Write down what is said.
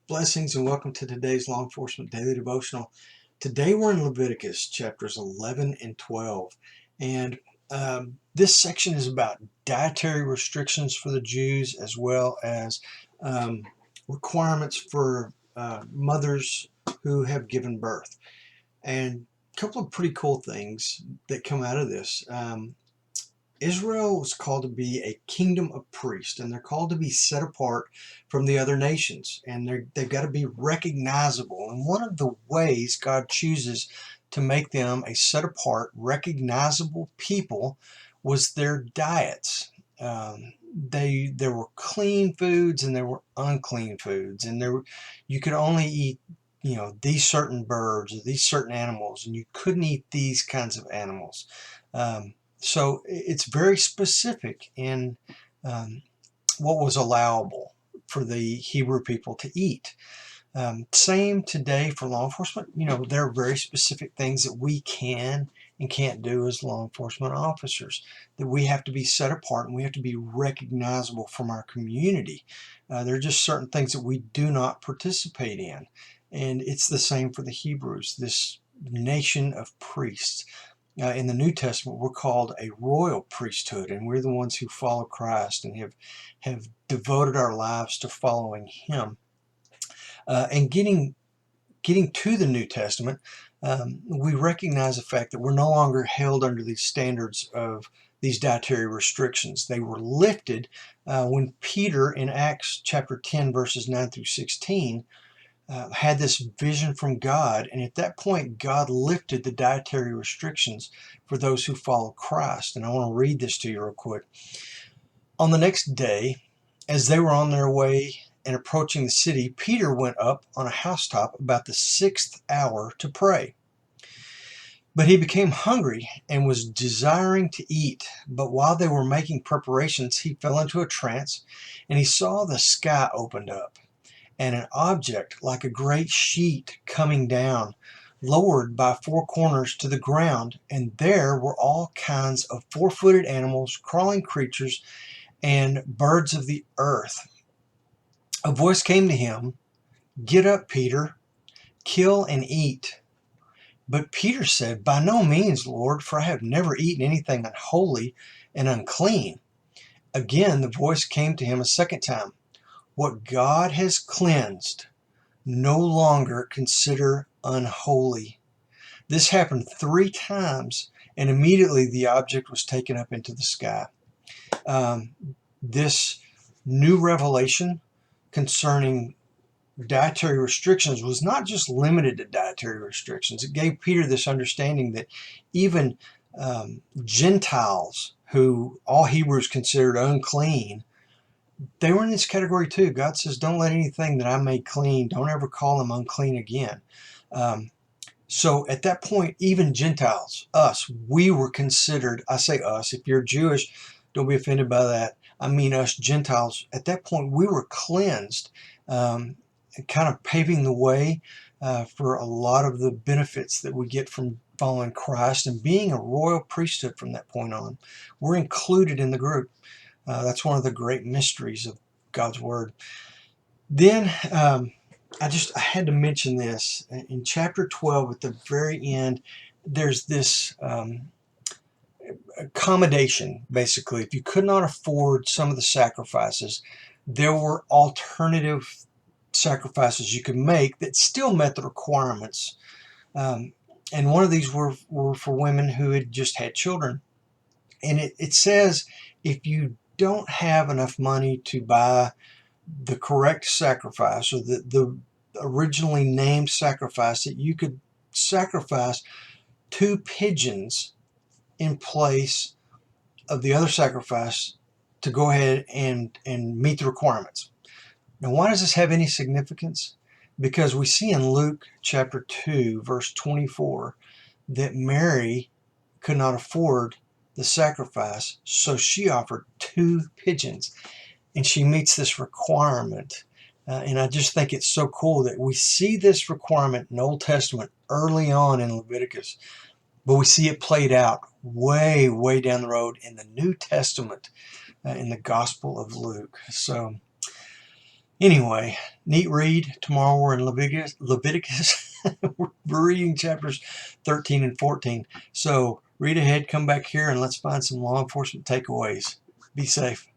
Blessings and welcome to today's Law Enforcement Daily Devotional. Today we're in Leviticus chapters 11 and 12. And this section is about dietary restrictions for the Jews as well as requirements for mothers who have given birth. And a couple of pretty cool things that come out of this. Israel was called to be a kingdom of priests, and they're called to be set apart from the other nations, and they've got to be recognizable. And one of the ways God chooses to make them a set apart, recognizable people was their diets. There were clean foods and there were unclean foods, and you could only eat these certain birds or these certain animals, and you couldn't eat these kinds of animals. So it's very specific in what was allowable for the Hebrew people to eat. Same today for law enforcement. There are very specific things that we can and can't do as law enforcement officers, that we have to be set apart and we have to be recognizable from our community. There are just certain things that we do not participate in. And it's the same for the Hebrews, this nation of priests. In the New Testament, we're called a royal priesthood, and we're the ones who follow Christ and have devoted our lives to following Him. And getting to the New Testament, we recognize the fact that we're no longer held under these standards of these dietary restrictions. They were lifted when Peter in Acts chapter 10 verses 9 through 16 had this vision from God, and at that point God lifted the dietary restrictions for those who follow Christ. And I want to read this to you real quick. On the next day, as they were on their way and approaching the city, Peter went up on a housetop about the 6th hour to pray. But he became hungry and was desiring to eat. But while they were making preparations, he fell into a trance, and he saw the sky opened up, and an object like a great sheet coming down, lowered by four corners to the ground, and there were all kinds of four-footed animals, crawling creatures, and birds of the earth. A voice came to him, "Get up, Peter, kill and eat." But Peter said, "By no means, Lord, for I have never eaten anything unholy and unclean." Again the voice came to him a second time, "What God has cleansed, no longer consider unholy." This happened 3 times, and immediately the object was taken up into the sky. This new revelation concerning dietary restrictions was not just limited to dietary restrictions. It gave Peter this understanding that even Gentiles, who all Hebrews considered unclean, they were in this category too. God says, don't let anything that I made clean, don't ever call them unclean again. So at that point, even Gentiles, us, we were considered, I say us, if you're Jewish, don't be offended by that. I mean us Gentiles. At that point, we were cleansed, kind of paving the way for a lot of the benefits that we get from following Christ and being a royal priesthood from that point on. We're included in the group. That's one of the great mysteries of God's Word. Then I had to mention this. In chapter 12, at the very end, there's this accommodation, basically. If you could not afford some of the sacrifices, there were alternative sacrifices you could make that still met the requirements. And one of these were for women who had just had children. And it says, if you don't have enough money to buy the correct sacrifice, or the originally named sacrifice, that you could sacrifice 2 pigeons in place of the other sacrifice to go ahead and meet the requirements. Now, why does this have any significance? Because we see in Luke chapter 2 verse 24 that Mary could not afford the sacrifice, so she offered 2 pigeons, and she meets this requirement. And I just think it's so cool that we see this requirement in the Old Testament early on in Leviticus, but we see it played out way, way down the road in the New Testament, in the Gospel of Luke. So Anyway, neat read. Tomorrow we're in Leviticus. We're reading chapters 13 and 14. So read ahead, come back here, and let's find some law enforcement takeaways. Be safe.